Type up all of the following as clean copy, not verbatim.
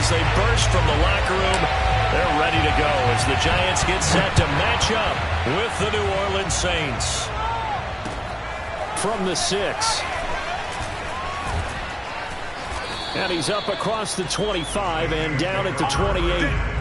as they burst from the locker room. They're ready to go as the Giants get set to match up with the New Orleans Saints. From the 6. And he's up across the 25 and down at the 28.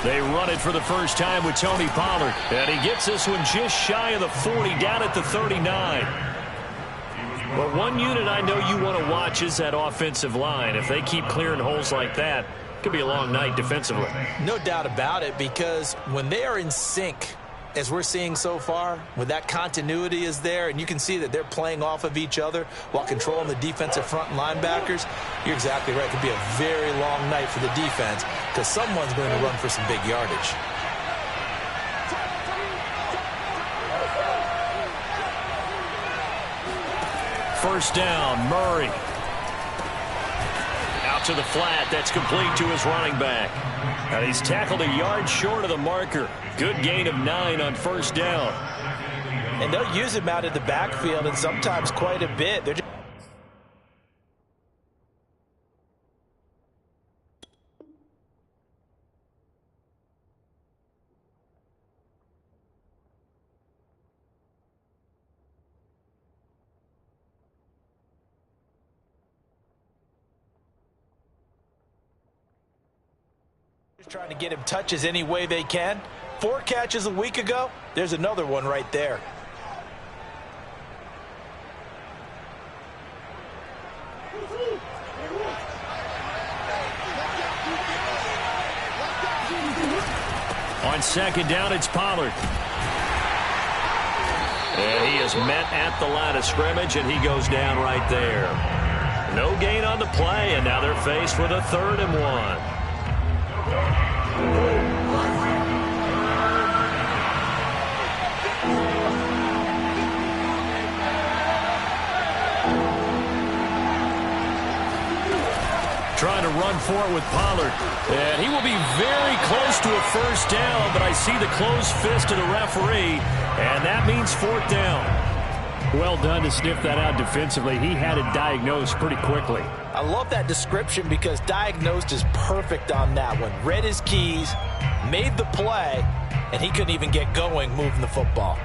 They run it for the first time with Tony Pollard. And he gets this one just shy of the 40, down at the 39. But one unit I know you want to watch is that offensive line. If they keep clearing holes like that, it could be a long night defensively. No doubt about it, because when they are in sync, as we're seeing so far, when that continuity is there, and you can see that they're playing off of each other while controlling the defensive front and linebackers, you're exactly right. It could be a very long night for the defense because someone's going to run for some big yardage. First down, Murray. Out to the flat. That's complete to his running back. And he's tackled a yard short of the marker. Good gain of 9 on first down. And they'll use him out of the backfield, and sometimes quite a bit. They're just trying to get him touches any way they can. 4 catches a week ago. There's another one right there. On second down, it's Pollard. And he is met at the line of scrimmage, and he goes down right there. No gain on the play, and now they're faced with a 3rd and 1. Trying to run for it with Pollard. And he will be very close to a first down, but I see the closed fist of the referee, and that means 4th down. Well done to sniff that out defensively. He had it diagnosed pretty quickly. I love that description because diagnosed is perfect on that one. Read his keys, made the play, and he couldn't even get going moving the football.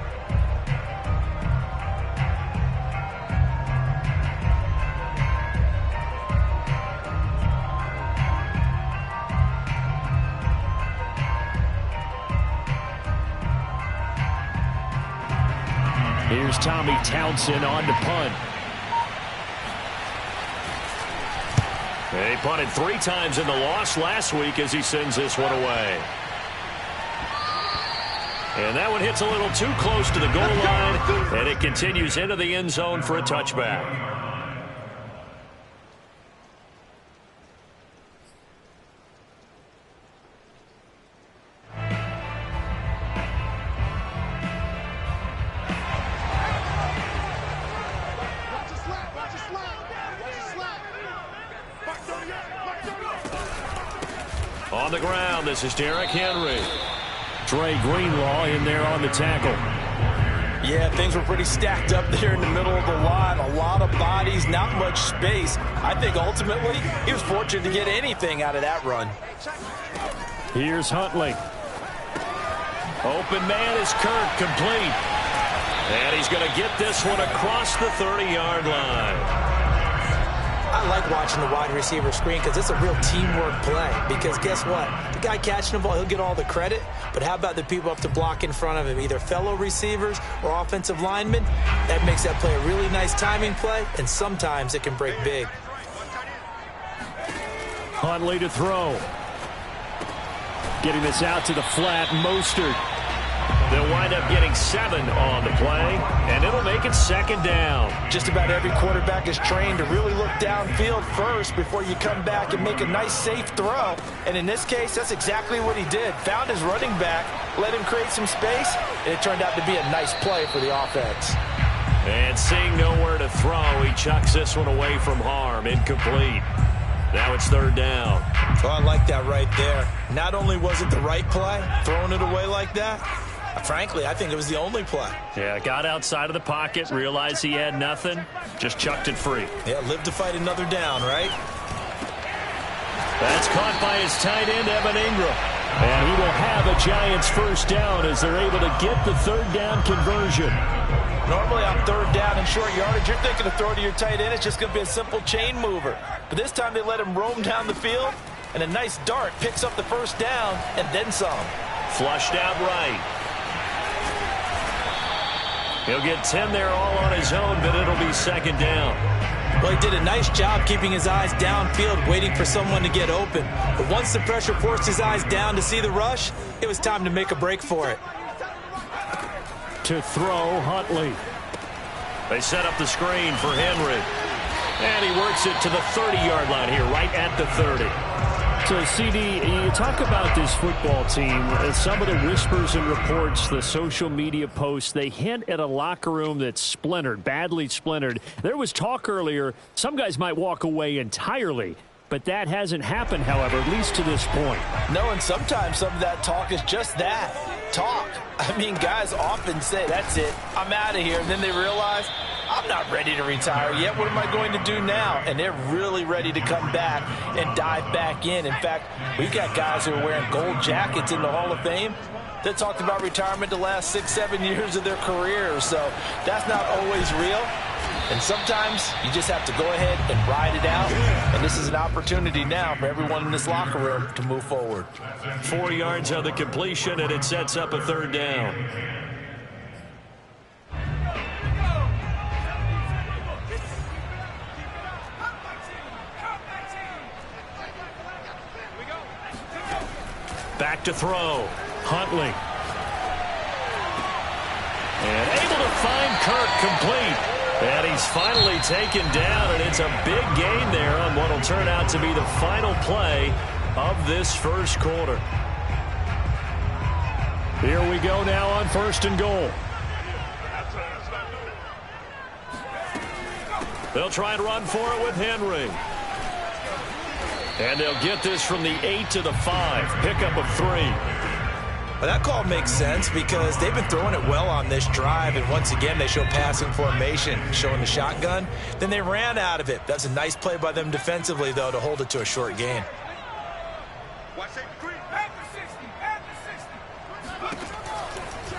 Here's Tommy Townsend on to punt. He punted 3 times in the loss last week as he sends this one away. And that one hits a little too close to the goal line, and it continues into the end zone for a touchback. On the ground, this is Derrick Henry. Dre Greenlaw in there on the tackle. Yeah, things were pretty stacked up there in the middle of the line. A lot of bodies, not much space. I think ultimately he was fortunate to get anything out of that run. Here's Huntley. Open man is Kirk, complete. And he's going to get this one across the 30-yard line. I like watching the wide receiver screen because it's a real teamwork play. Because guess what? The guy catching the ball, he'll get all the credit. But how about the people up to block in front of him, either fellow receivers or offensive linemen? That makes that play a really nice timing play, and sometimes it can break big. Huntley to throw. Getting this out to the flat, Mostert. They'll wind up getting 7 on the play, and it'll make it 2nd down. Just about every quarterback is trained to really look downfield rebuild first before you come back and make a nice, safe throw. And in this case, that's exactly what he did. Found his running back, let him create some space, and it turned out to be a nice play for the offense. And seeing nowhere to throw, he chucks this one away from harm. Incomplete. Now it's third down. Oh, I like that right there. Not only was it the right play, throwing it away like that, frankly, I think it was the only play. Yeah, got outside of the pocket, realized he had nothing, just chucked it free. Yeah, live to fight another down, right? That's caught by his tight end, Evan Ingram. And he will have a Giants first down as they're able to get the third down conversion. Normally on third down and short yardage, you're thinking to throw to your tight end. It's just going to be a simple chain mover. But this time they let him roam down the field, and a nice dart picks up the first down and then some. Flushed out right. He'll get 10 there all on his own, but it'll be second down. Well, he did a nice job keeping his eyes downfield, waiting for someone to get open. But once the pressure forced his eyes down to see the rush, it was time to make a break for it. To throw, Huntley. They set up the screen for Henry. And he works it to the 30-yard line here, right at the 30. So, CD, you talk about this football team, some of the whispers and reports, the social media posts, they hint at a locker room that's splintered, badly splintered. There was talk earlier, some guys might walk away entirely, but that hasn't happened, however, at least to this point. No, and sometimes some of that talk is just that, talk. I mean, guys often say, that's it, I'm out of here, and then they realize, I'm not ready to retire yet. What am I going to do now? And they're really ready to come back and dive back in. In fact, we've got guys who are wearing gold jackets in the Hall of Fame that talked about retirement the last 6-7 years of their career. So that's not always real. And sometimes you just have to go ahead and ride it out. And this is an opportunity now for everyone in this locker room to move forward. 4 yards on the completion, and it sets up a third down. Back to throw. Huntley. And able to find Kirk complete. And he's finally taken down, and it's a big gain there on what will turn out to be the final play of this first quarter. Here we go now on first and goal. They'll try and run for it with Henry. And they'll get this from the 8 to the 5. Pickup of 3. Well, that call makes sense because they've been throwing it well on this drive, and once again they show passing formation, showing the shotgun. Then they ran out of it. That's a nice play by them defensively, though, to hold it to a short gain.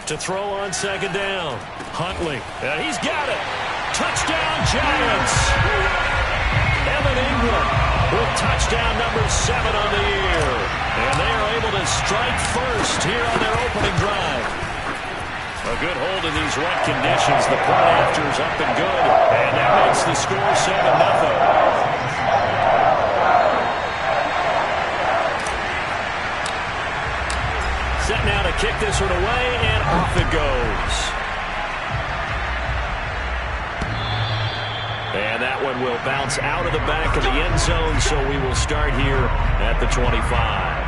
To throw on second down. Huntley. And he's got it. Touchdown, Giants. Evan Ingram with touchdown number 7 on the year. And they are able to strike first here on their opening drive. A good hold in these wet conditions. The point after is up and good. And that makes the score 7-0. Set now to kick this one away, and off it goes. And that one will bounce out of the back of the end zone, so we will start here at the 25.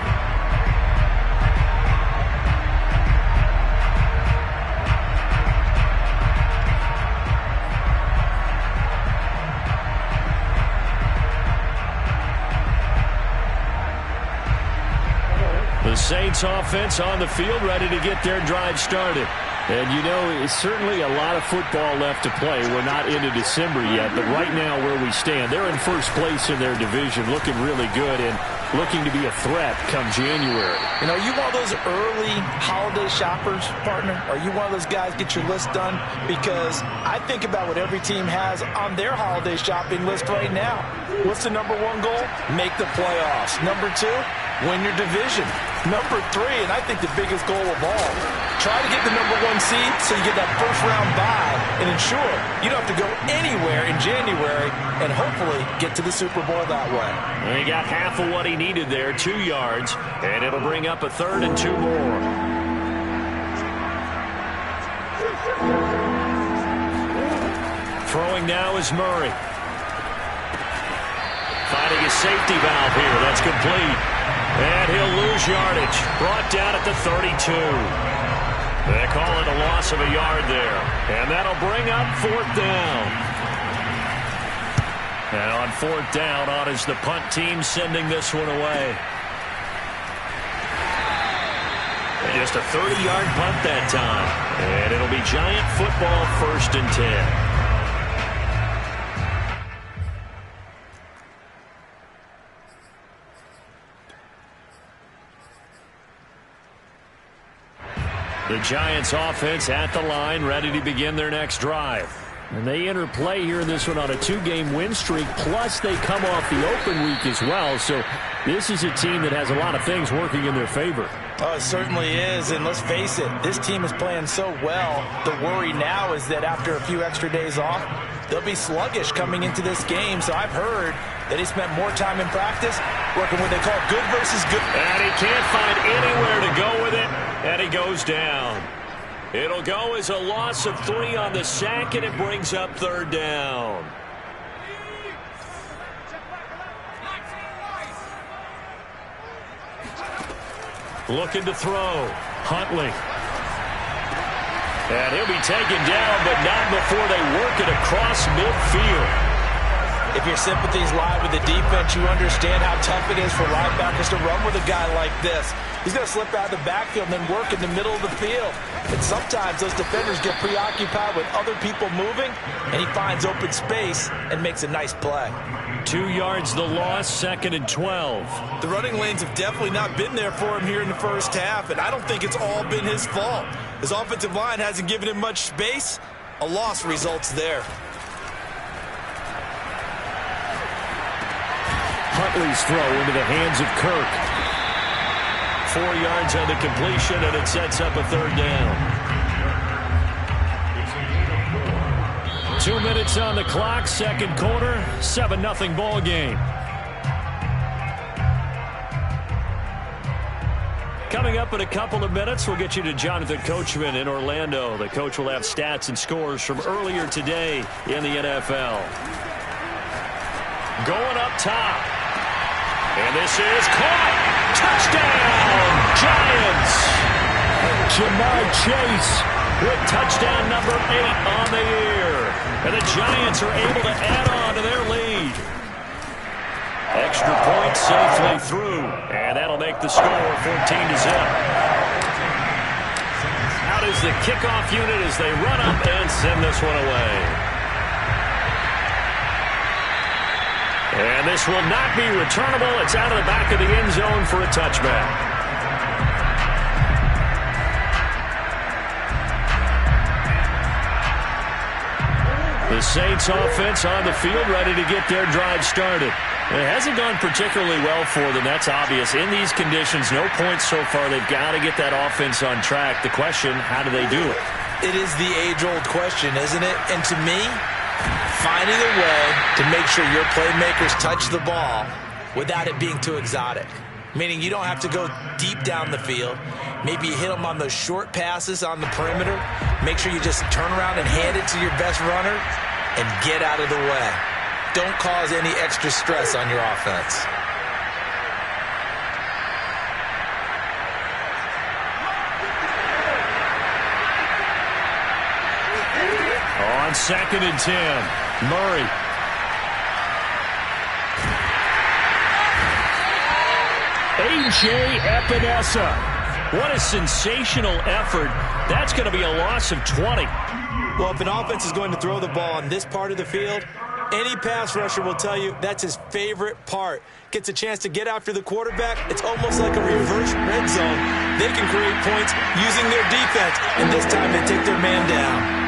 The Saints offense on the field, ready to get their drive started. And, you know, it's certainly a lot of football left to play. We're not into December yet, but right now where we stand, they're in first place in their division, looking really good and looking to be a threat come January. You know, you one of those early holiday shoppers, partner? Are you one of those guys get your list done? Because I think about what every team has on their holiday shopping list right now. What's the number 1 goal? Make the playoffs. Number 2, win your division. Number 3, and I think the biggest goal of all, try to get the number 1 seed so you get that first round bye and ensure you don't have to go anywhere in January and hopefully get to the Super Bowl that way. And he got half of what he needed there, 2 yards, and it'll bring up a 3rd and 2 more. Throwing now is Murray. finding his safety valve here. That's complete. And he'll lose yardage. Brought down at the 32. They call it a loss of a yard there. And that'll bring up 4th down. And on 4th down, on is the punt team sending this one away. And just a 30-yard punt that time. And it'll be Giant football, 1st and 10. The Giants offense at the line, ready to begin their next drive. And they enter play here in this one on a 2-game win streak, plus they come off the open week as well. So this is a team that has a lot of things working in their favor. Oh, it certainly is, and let's face it, this team is playing so well. The worry now is that after a few extra days off, they'll be sluggish coming into this game. So I've heard that he spent more time in practice working what they call good versus good. And he can't find anywhere to go with it, and he goes down. It'll go as a loss of 3 on the sack, and it brings up 3rd down. Looking to throw. Huntley. And he'll be taken down, but not before they work it across midfield. If your sympathies lie with the defense, you understand how tough it is for linebackers to run with a guy like this. He's going to slip out of the backfield and then work in the middle of the field. And sometimes those defenders get preoccupied with other people moving, and he finds open space and makes a nice play. 2 yards the loss, 2nd and 12. The running lanes have definitely not been there for him here in the first half, and I don't think it's all been his fault. His offensive line hasn't given him much space. A loss results there. Huntley's throw into the hands of Kirk. 4 yards on the completion, and it sets up a 3rd down. 2 minutes on the clock, 2nd quarter, 7-0 ball game. Coming up in a couple of minutes, we'll get you to Jonathan Coachman in Orlando. The coach will have stats and scores from earlier today in the NFL. Going up top. And this is caught. Touchdown, Giants. Jamar Chase with touchdown number 8 on the year. And the Giants are able to add on to their lead. Extra point safely through. And that'll make the score 14-0. Out is the kickoff unit as they run up and send this one away. And this will not be returnable. It's out of the back of the end zone for a touchback. The Saints offense on the field ready to get their drive started. It hasn't gone particularly well for them. That's obvious. In these conditions, no points so far. They've got to get that offense on track. The question, how do they do it? It is the age-old question, isn't it? And to me, finding a way to make sure your playmakers touch the ball without it being too exotic. Meaning you don't have to go deep down the field. Maybe you hit them on those short passes on the perimeter. Make sure you just turn around and hand it to your best runner and get out of the way. Don't cause any extra stress on your offense. On 2nd and 10, Murray. A.J. Epinesa. What a sensational effort. That's going to be a loss of 20. Well, if an offense is going to throw the ball on this part of the field, any pass rusher will tell you that's his favorite part. Gets a chance to get after the quarterback. It's almost like a reverse red zone. They can create points using their defense, and this time they take their man down.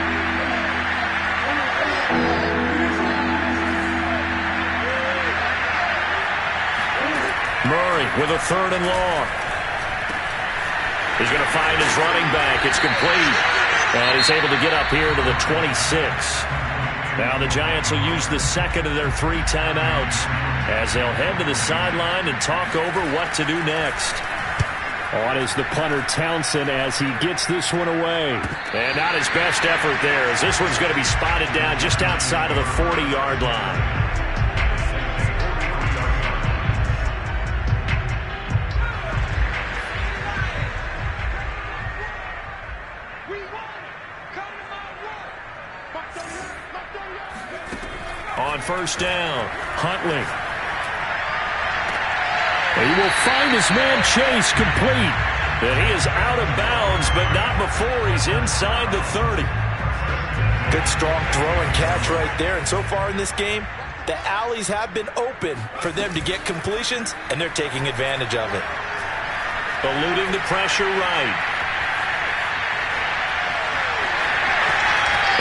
Murray with a 3rd and long. He's going to find his running back. It's complete. And he's able to get up here to the 26. Now the Giants will use the 2nd of their 3 timeouts as they'll head to the sideline and talk over what to do next. On is the punter Townsend as he gets this one away. And not his best effort there as this one's going to be spotted down just outside of the 40-yard line. first down. Huntley. He will find his man Chase complete. And he is out of bounds, but not before he's inside the 30. Good, strong throw and catch right there. And so far in this game, the alleys have been open for them to get completions, and they're taking advantage of it. Eluding the pressure right.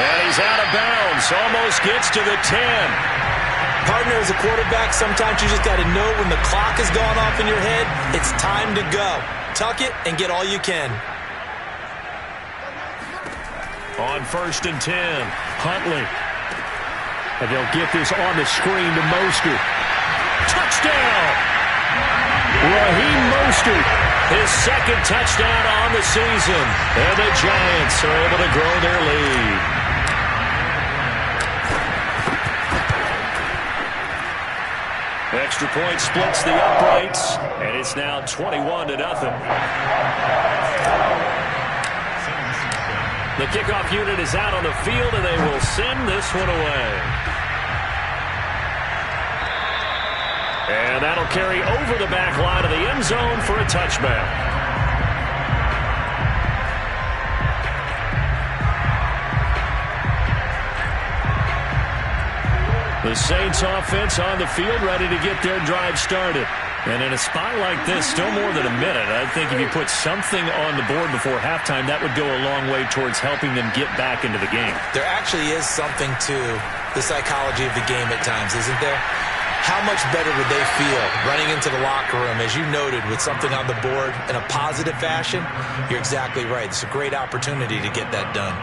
And he's out of bounds. Almost gets to the 10. Partner, as a quarterback, sometimes you just got to know when the clock has gone off in your head, it's time to go. Tuck it and get all you can. On 1st and 10, Huntley. And they'll get this on the screen to Mostert. Touchdown! Raheem Mostert, his second touchdown on the season. And the Giants are able to grow their lead. Extra point splits the uprights, and it's now 21-0. The kickoff unit is out on the field, and they will send this one away. And that'll carry over the back line of the end zone for a touchback. The Saints offense on the field ready to get their drive started. And in a spot like this, still more than a minute, I think if you put something on the board before halftime, that would go a long way towards helping them get back into the game. There actually is something to the psychology of the game at times, isn't there? How much better would they feel running into the locker room, as you noted, with something on the board in a positive fashion? You're exactly right. It's a great opportunity to get that done.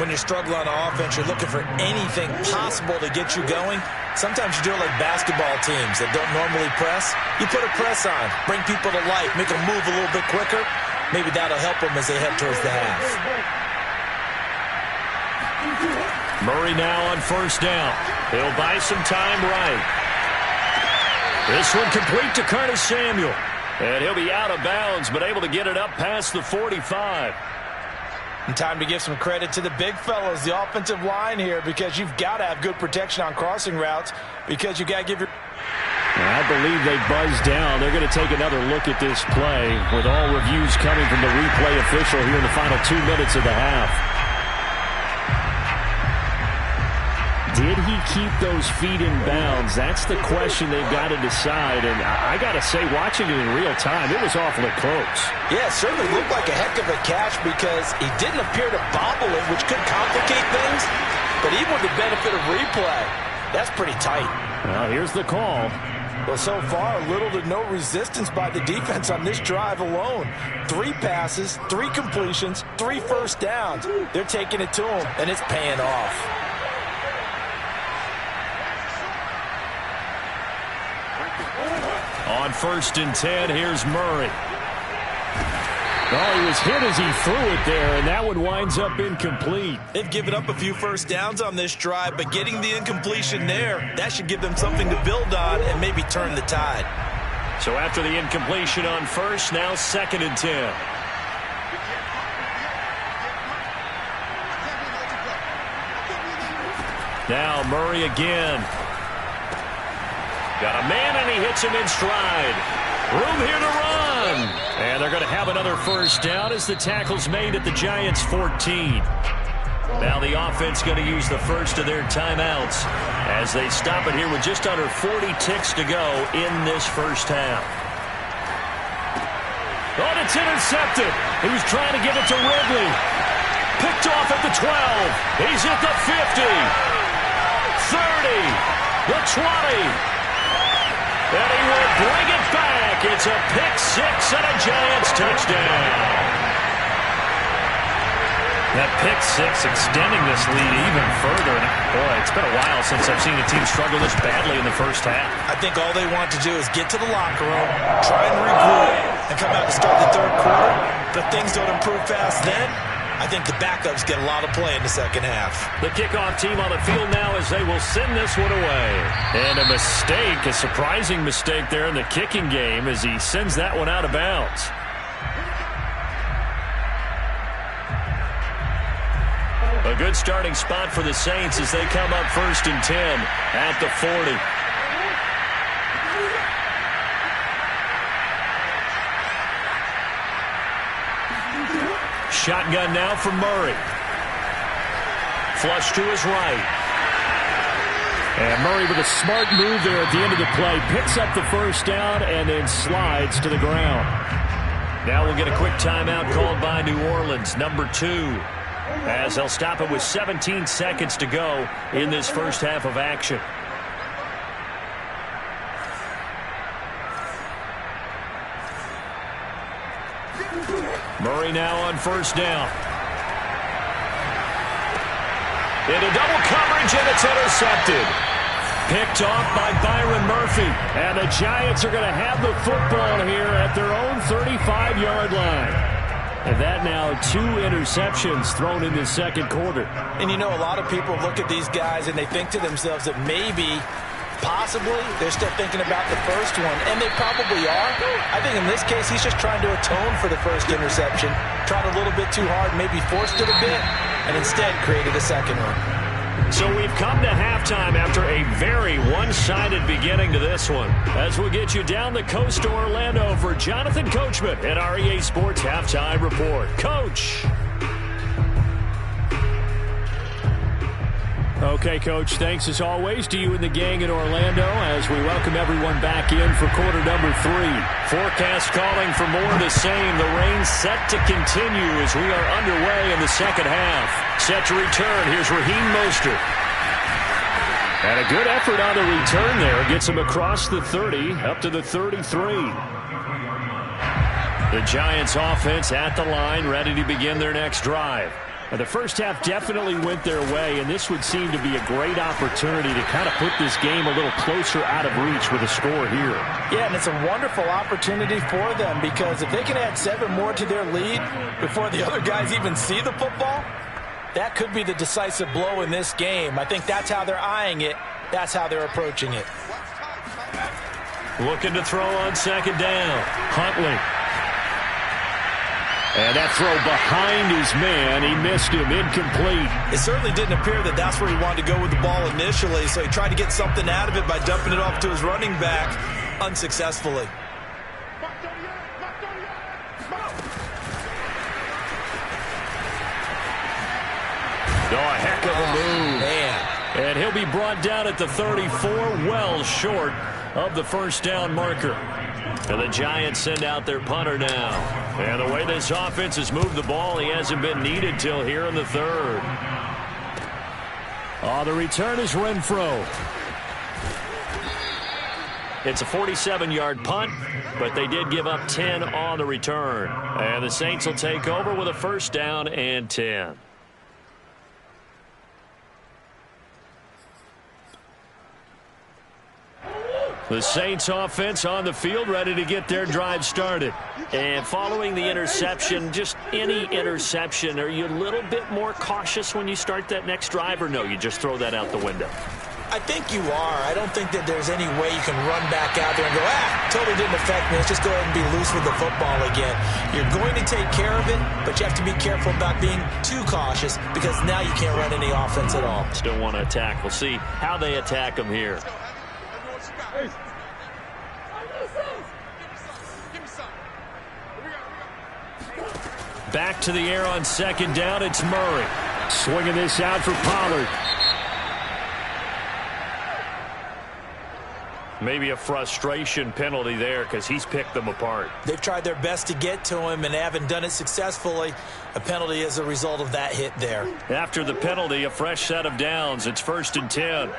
When you're struggling on offense, you're looking for anything possible to get you going. Sometimes you do it like basketball teams that don't normally press. You put a press on, bring people to life, make them move a little bit quicker. Maybe that'll help them as they head towards the half. Murray now on 1st down. He'll buy some time right. This one complete to Curtis Samuel. And he'll be out of bounds, but able to get it up past the 45. And time to give some credit to the big fellas, the offensive line here, because you've got to have good protection on crossing routes, because you got to give your... I believe they buzzed down. They're going to take another look at this play, with all reviews coming from the replay official here in the final 2 minutes of the half. Did he keep those feet in bounds? That's the question they've got to decide. And I got to say, watching it in real time, it was awfully close. Yeah, it certainly looked like a heck of a catch because he didn't appear to bobble it, which could complicate things. But even with the benefit of replay, that's pretty tight. Well, here's the call. Well, so far, little to no resistance by the defense on this drive alone. 3 passes, 3 completions, 3 first downs. They're taking it to him, and it's paying off. On 1st and 10, here's Murray. Oh, he was hit as he threw it there, and that one winds up incomplete. They've given up a few first downs on this drive, but getting the incompletion there, that should give them something to build on and maybe turn the tide. So after the incompletion on 1st, now 2nd and 10. Now Murray again. Got a man, and he hits him in stride. Room here to run. And they're going to have another first down as the tackle's made at the Giants' 14. Now the offense going to use the first of their timeouts as they stop it here with just under 40 ticks to go in this first half. Oh, it's intercepted. He was trying to give it to Ridley. Picked off at the 12. He's at the 50. 30. The 20. And he will bring it back. It's a pick-6 and a Giants touchdown. That pick-6 extending this lead even further. Boy, it's been a while since I've seen a team struggle this badly in the first half. I think all they want to do is get to the locker room, try and regroup, and come out to start the third quarter. But things don't improve fast then. I think the backups get a lot of play in the second half. The kickoff team on the field now as they will send this one away. And a mistake, a surprising mistake there in the kicking game as he sends that one out of bounds. A A good starting spot for the Saints as they come up 1st and 10 at the 40. Shotgun now for Murray. Flush to his right. And Murray with a smart move there at the end of the play. Picks up the first down and then slides to the ground. Now we'll get a quick timeout called by New Orleans, number 2. As they'll stop it with 17 seconds to go in this first half of action. Murray now on first down. Into double coverage, and it's intercepted. Picked off by Byron Murphy. And the Giants are going to have the football here at their own 35-yard line. And that now 2 interceptions thrown in the second quarter. And you know, a lot of people look at these guys and they think to themselves that maybe, possibly, they're still thinking about the first one. And they probably are. I think in this case, he's just trying to atone for the first interception. Tried a little bit too hard, maybe forced it a bit, and instead created a second one. So we've come to halftime after a very one-sided beginning to this one. As we'll get you down the coast to Orlando for Jonathan Coachman at our EA Sports Halftime Report. Coach. Okay, Coach, thanks as always to you and the gang in Orlando as we welcome everyone back in for quarter number 3. Forecast calling for more of the same. The rain set to continue as we are underway in the second half. Set to return. Here's Raheem Mostert. And a good effort on the return there. Gets him across the 30, up to the 33. The Giants offense at the line, ready to begin their next drive. The first half definitely went their way, and this would seem to be a great opportunity to kind of put this game a little closer out of reach with a score here. Yeah, and it's a wonderful opportunity for them because if they can add 7 more to their lead before the other guys even see the football, that could be the decisive blow in this game. I think that's how they're eyeing it. That's how they're approaching it. Looking to throw on second down. Huntley. And that throw behind his man, he missed him, incomplete. It certainly didn't appear that that's where he wanted to go with the ball initially, so he tried to get something out of it by dumping it off to his running back unsuccessfully. Oh, a heck of a move. Man. And he'll be brought down at the 34, well short of the first down marker. And the Giants send out their punter now. And the way this offense has moved the ball, he hasn't been needed till here in the third. Oh, the return is Renfro. It's a 47-yard punt, but they did give up 10 on the return. And the Saints will take over with a first down and 10. The Saints offense on the field, ready to get their drive started. And following the interception, just any interception, are you a little bit more cautious when you start that next drive, or no, you just throw that out the window? I think you are. I don't think that there's any way you can run back out there and go, totally didn't affect me. Let's just go ahead and be loose with the football again. You're going to take care of it, but you have to be careful about being too cautious because now you can't run any offense at all. Still want to attack. We'll see how they attack them here. Back to the air on second down. It's Murray. Swinging this out for Pollard. Maybe a frustration penalty there because he's picked them apart. They've tried their best to get to him and haven't done it successfully. A penalty as a result of that hit there. After the penalty, a fresh set of downs. It's 1st and 10.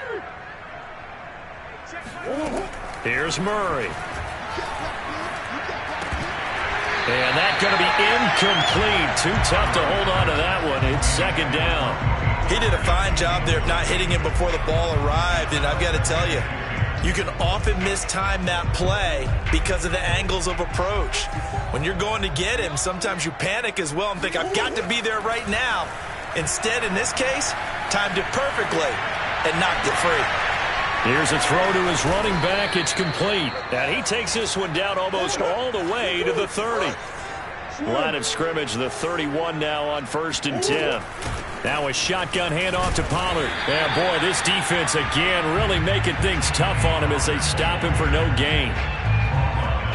Here's Murray. And that's going to be incomplete. Too tough to hold on to that one. It's second down. He did a fine job there of not hitting him before the ball arrived. And I've got to tell you, you can often mistime that play because of the angles of approach. When you're going to get him, sometimes you panic as well and think, I've got to be there right now. Instead, in this case, timed it perfectly and knocked it free. Here's a throw to his running back. It's complete. And he takes this one down almost all the way to the 30. Line of scrimmage, the 31 now on 1st and 10. Now a shotgun handoff to Pollard. And boy, this defense again really making things tough on him as they stop him for no gain.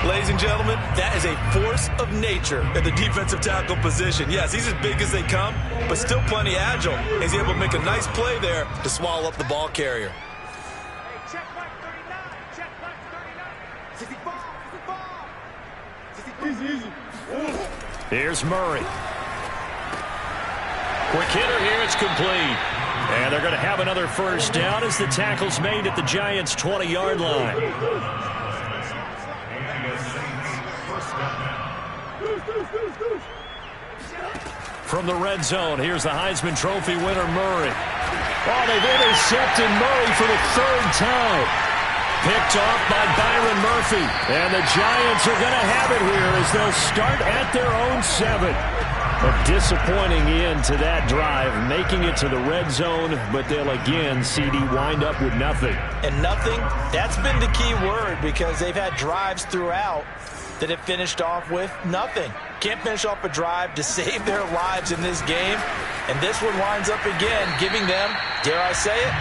Ladies and gentlemen, that is a force of nature at the defensive tackle position. Yes, he's as big as they come, but still plenty agile. He's able to make a nice play there to swallow up the ball carrier. Check mark 39. Check mark 39. 65. Here's Murray. Quick hitter here. It's complete. And they're going to have another first down as the tackle's made at the Giants' 20-yard line. From the red zone, here's the Heisman Trophy winner, Murray. Oh, they've intercepted Murray for the third time. Picked off by Byron Murphy. And the Giants are going to have it here as they'll start at their own 7. A disappointing end to that drive, making it to the red zone, but they'll again, CD, wind up with nothing. And nothing, that's been the key word because they've had drives throughout that have finished off with nothing. Can't finish off a drive to save their lives in this game. And this one winds up again, giving them, dare I say it,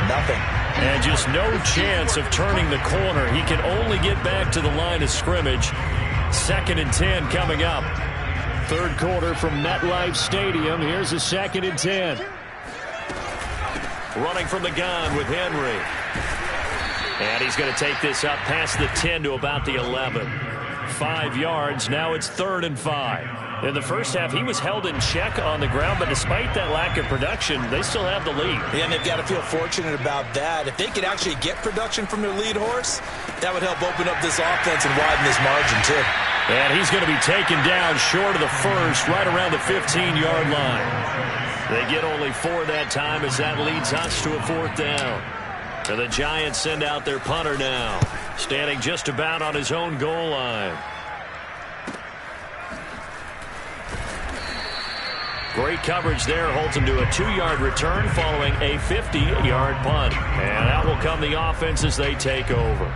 nothing. And just no chance of turning the corner. He can only get back to the line of scrimmage. 2nd and 10 coming up. Third quarter from MetLife Stadium. Here's a 2nd and 10. Running from the gun with Henry. And he's going to take this up past the 10 to about the 11. 5 yards. Now it's 3rd and 5. In the first half, he was held in check on the ground, but despite that lack of production, they still have the lead. Yeah, and they've got to feel fortunate about that. If they could actually get production from their lead horse, that would help open up this offense and widen this margin, too. And he's going to be taken down short of the first, right around the 15-yard line. They get only 4 that time as that leads us to a 4th down. And the Giants send out their punter now, standing just about on his own goal line. Great coverage there, holds him to a 2-yard return following a 50-yard punt. And out will come the offense as they take over.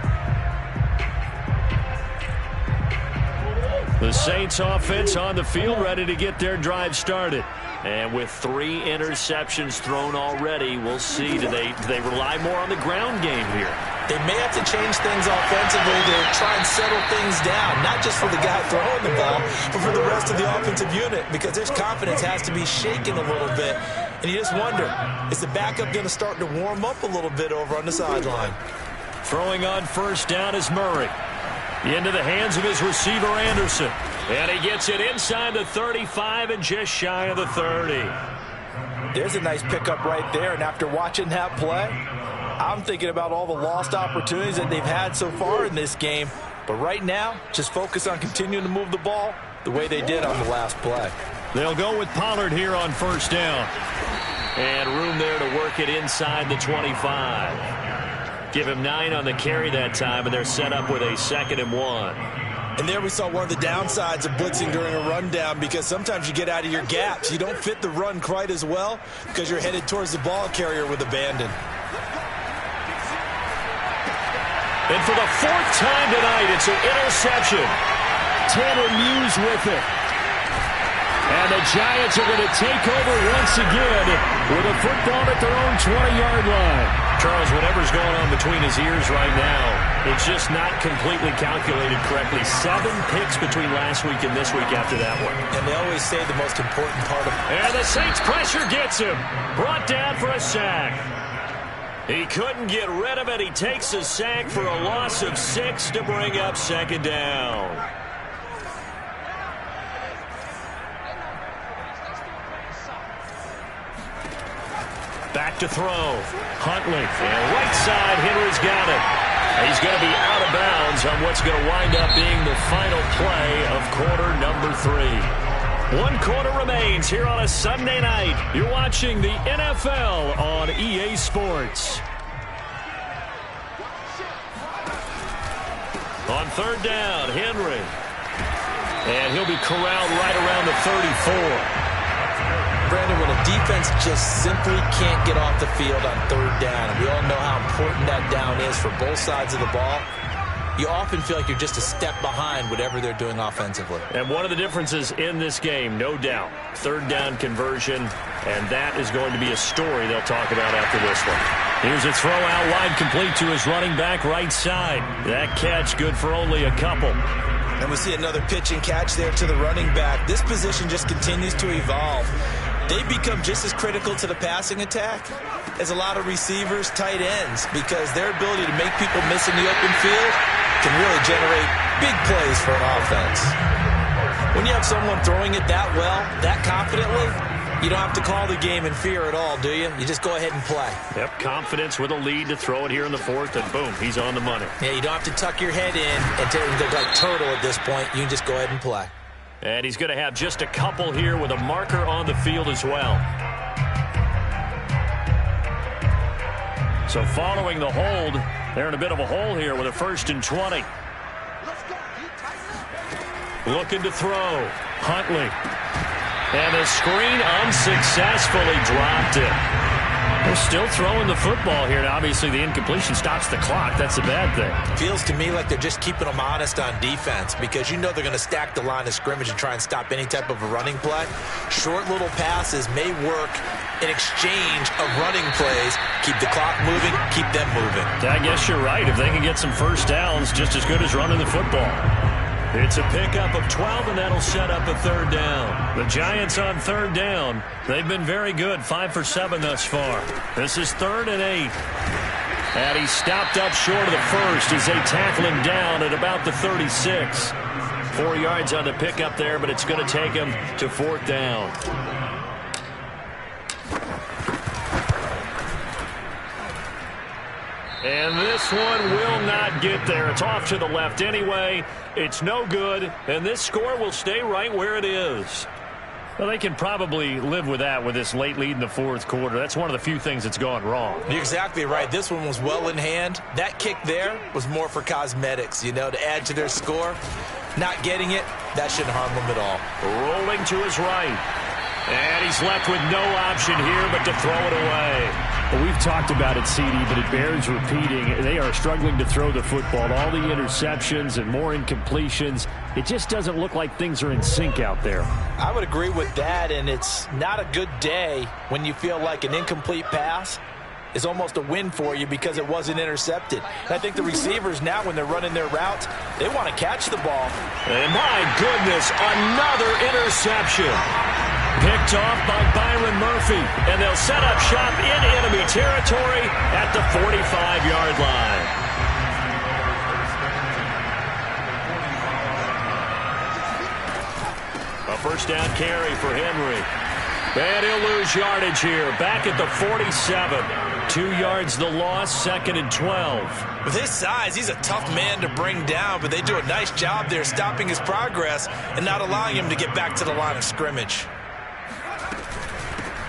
The Saints offense on the field, ready to get their drive started. And with 3 interceptions thrown already, we'll see. Do they rely more on the ground game here? They may have to change things offensively to try and settle things down, not just for the guy throwing the ball, but for the rest of the offensive unit, because their confidence has to be shaken a little bit. And you just wonder, is the backup going to start to warm up a little bit over on the sideline? Throwing on first down is Murray. Into the hands of his receiver, Anderson. And he gets it inside the 35 and just shy of the 30. There's a nice pickup right there, and after watching that play, I'm thinking about all the lost opportunities that they've had so far in this game. But right now, just focus on continuing to move the ball the way they did on the last play. They'll go with Pollard here on first down. And room there to work it inside the 25. Give him 9 on the carry that time, and they're set up with a 2nd and 1. And there we saw one of the downsides of blitzing during a rundown, because sometimes you get out of your gaps. You don't fit the run quite as well because you're headed towards the ball carrier with abandon. And for the 4th time tonight, it's an interception. Tanner Muse with it. And the Giants are going to take over once again with a football at their own 20-yard line. Charles, whatever's going on between his ears right now, it's just not completely calculated correctly. 7 picks between last week and this week after that one. And they always say the most important part of it. And the Saints pressure gets him. Brought down for a sack. He couldn't get rid of it. He takes a sack for a loss of 6 to bring up 2nd down. Back to throw. Huntley. And right side, Henry's got it. He's going to be out of bounds on what's going to wind up being the final play of quarter number 3. 1 quarter remains here on a Sunday night. You're watching the NFL on EA Sports. On 3rd down, Henry. And he'll be corralled right around the 34. Brandon, when a defense just simply can't get off the field on 3rd down, and we all know how important that down is for both sides of the ball, you often feel like you're just a step behind whatever they're doing offensively. And one of the differences in this game, no doubt, third down conversion, and that is going to be a story they'll talk about after this one. Here's a throw out wide, complete to his running back right side. That catch good for only a couple. And we see another pitch and catch there to the running back. This position just continues to evolve. They become just as critical to the passing attack as a lot of receivers, tight ends, because their ability to make people miss in the open field can really generate big plays for an offense. When you have someone throwing it that well, that confidently, you don't have to call the game in fear at all, do you? You just go ahead and play. Yep, confidence with a lead to throw it here in the fourth, and boom, he's on the money. Yeah, you don't have to tuck your head in and go like turtle at this point. You can just go ahead and play. And he's going to have just a couple here with a marker on the field as well. So following the hold, they're in a bit of a hole here with a 1st and 20. Looking to throw. Huntley. And the screen unsuccessfully dropped it. They're still throwing the football here. Now, obviously, the incompletion stops the clock. That's a bad thing. Feels to me like they're just keeping them honest on defense because you know they're going to stack the line of scrimmage and try and stop any type of a running play. Short little passes may work in exchange of running plays. Keep the clock moving, keep them moving. I guess you're right. If they can get some first downs, just as good as running the football. It's a pickup of 12, and that'll set up a third down. The Giants on third down. They've been very good, 5 for 7 thus far. This is 3rd and 8. And he stopped up short of the first as they tackle him down at about the 36. 4 yards on the pickup there, but it's going to take him to 4th down. And this one will not get there. It's off to the left anyway. It's no good, and this score will stay right where it is. Well, they can probably live with that with this late lead in the fourth quarter. That's one of the few things that's gone wrong. You're exactly right. This one was well in hand. That kick there was more for cosmetics, you know, to add to their score. Not getting it, that shouldn't harm them at all. Rolling to his right. And he's left with no option here but to throw it away. Well, we've talked about it, CD, but it bears repeating. They are struggling to throw the football. All the interceptions and more incompletions. It just doesn't look like things are in sync out there. I would agree with that, and it's not a good day when you feel like an incomplete pass is almost a win for you because it wasn't intercepted. And I think the receivers now, when they're running their routes, they want to catch the ball. And my goodness, another interception. Picked off by Byron Murphy, and they'll set up shop in enemy territory at the 45-yard line. A first down carry for Henry. And he'll lose yardage here, back at the 47. 2 yards the loss, 2nd and 12. With his size, he's a tough man to bring down, but they do a nice job there stopping his progress and not allowing him to get back to the line of scrimmage.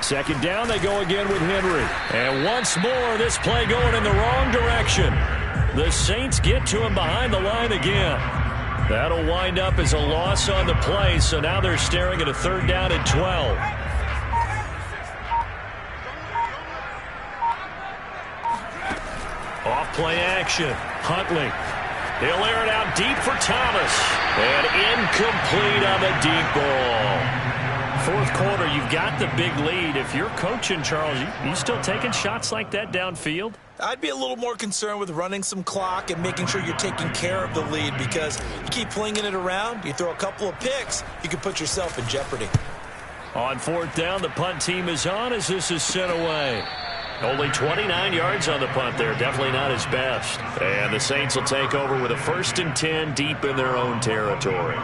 2nd down, they go again with Henry. And once more, this play going in the wrong direction. The Saints get to him behind the line again. That'll wind up as a loss on the play, so now they're staring at a 3rd down and 12. Off play action. Huntley. He'll air it out deep for Thomas. And incomplete on the deep ball. Fourth quarter, you've got the big lead. If you're coaching, Charles, you still taking shots like that downfield? I'd be a little more concerned with running some clock and making sure you're taking care of the lead because you keep flinging it around, you throw a couple of picks, you can put yourself in jeopardy. On 4th down, the punt team is on as this is sent away. Only 29 yards on the punt there. Definitely not his best. And the Saints will take over with a 1st and 10 deep in their own territory.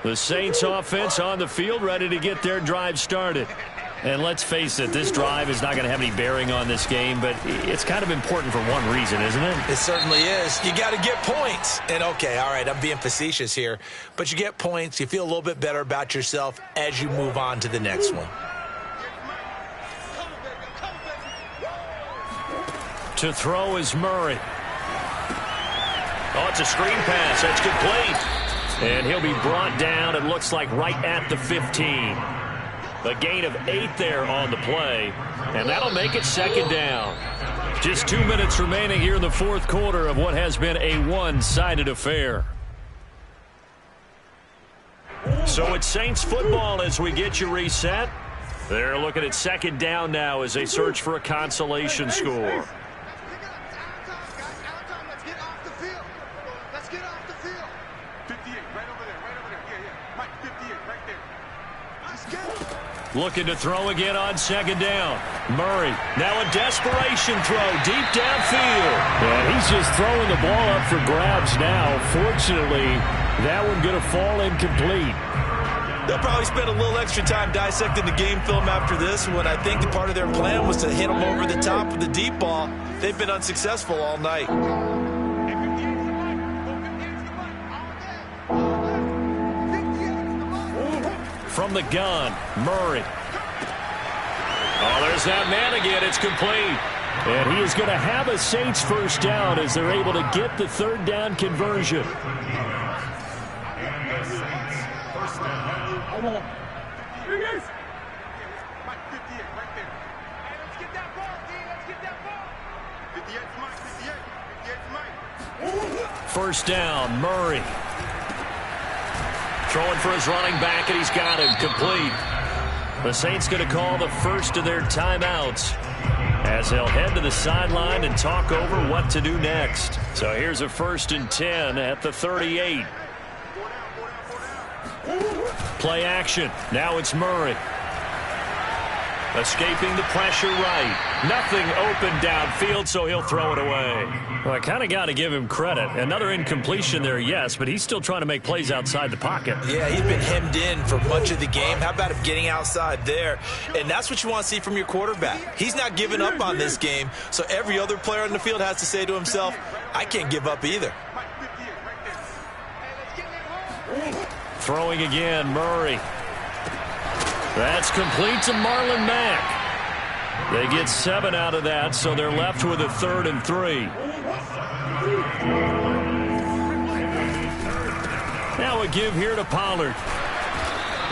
The Saints offense on the field, ready to get their drive started. And let's face it, this drive is not going to have any bearing on this game, but it's kind of important for one reason, isn't it? It certainly is. You got to get points. And, okay, all right, I'm being facetious here. But you get points, you feel a little bit better about yourself as you move on to the next one. To throw is Murray. Oh, it's a screen pass. That's complete. And he'll be brought down, it looks like, right at the 15. A gain of 8 there on the play, and that'll make it 2nd down. Just 2 minutes remaining here in the fourth quarter of what has been a one-sided affair. So it's Saints football as we get you reset. They're looking at second down now as they search for a consolation score. Looking to throw again on second down. Murray, now a desperation throw deep downfield. Yeah, he's just throwing the ball up for grabs now. Fortunately, that one going to fall incomplete. They'll probably spend a little extra time dissecting the game film after this one. I think the part of their plan was to hit him over the top with the deep ball. They've been unsuccessful all night. From the gun, Murray. Oh, there's that man again. It's complete. And he is going to have a Saints first down as they're able to get the third down conversion. First down, Murray. Throwing for his running back, and he's got him complete. The Saints going to call the first of their timeouts as they'll head to the sideline and talk over what to do next. So here's a 1st and 10 at the 38. Play action. Now it's Murray. Escaping the pressure right. Nothing open downfield, so he'll throw it away. Well, I kind of got to give him credit. Another incompletion there, yes, but he's still trying to make plays outside the pocket. Yeah, he's been hemmed in for much of the game. How about him getting outside there? And that's what you want to see from your quarterback. He's not giving up on this game, so every other player on the field has to say to himself, I can't give up either. Throwing again, Murray. That's complete to Marlon Mack. They get 7 out of that, so they're left with a 3rd and 3. Now a give here to Pollard.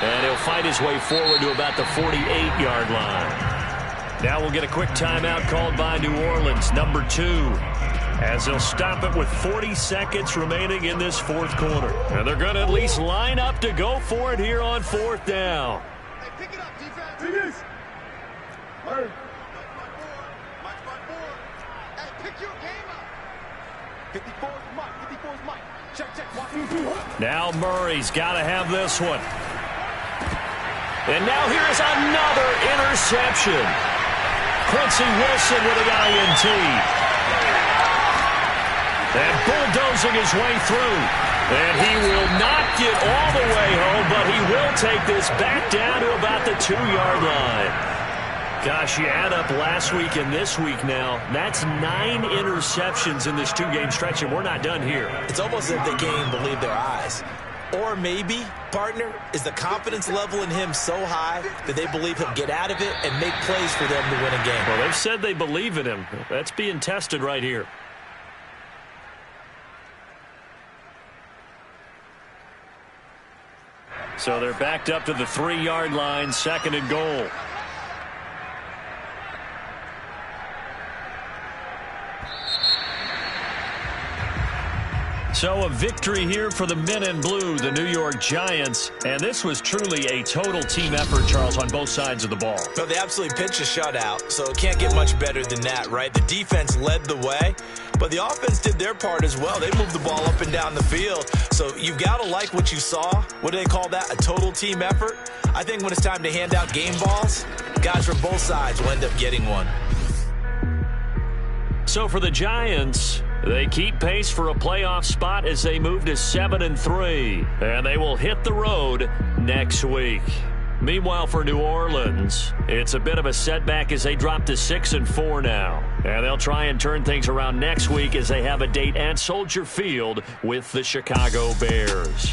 And he'll fight his way forward to about the 48-yard line. Now we'll get a quick timeout called by New Orleans, number 2. As they'll stop it with 40 seconds remaining in this fourth quarter. And they're going to at least line up to go for it here on 4th down. Pick it up, defense. Hey, pick your game up. 54 is Mike. 54 is Mike. Check. Now Murray's got to have this one. And now here's another interception. Quincy Wilson with an INT. And bulldozing his way through. And he will not get all the way home, but he will take this back down to about the 2-yard line. Gosh, you add up last week and this week now, that's 9 interceptions in this 2-game stretch, and we're not done here. It's almost as if they can't even believe their eyes. Or maybe, partner, is the confidence level in him so high that they believe he'll get out of it and make plays for them to win a game. Well, they've said they believe in him. That's being tested right here. So they're backed up to the 3-yard line, 2nd and goal. So a victory here for the men in blue, the New York Giants. And this was truly a total team effort, Charles, on both sides of the ball. No, they absolutely pitched a shutout, so it can't get much better than that, right? The defense led the way, but the offense did their part as well. They moved the ball up and down the field. So you've got to like what you saw. What do they call that? A total team effort? I think when it's time to hand out game balls, guys from both sides will end up getting one. So for the Giants, they keep pace for a playoff spot as they move to 7-3, and they will hit the road next week. Meanwhile, for New Orleans, it's a bit of a setback as they drop to 6-4 now. And they'll try and turn things around next week as they have a date at Soldier Field with the Chicago Bears.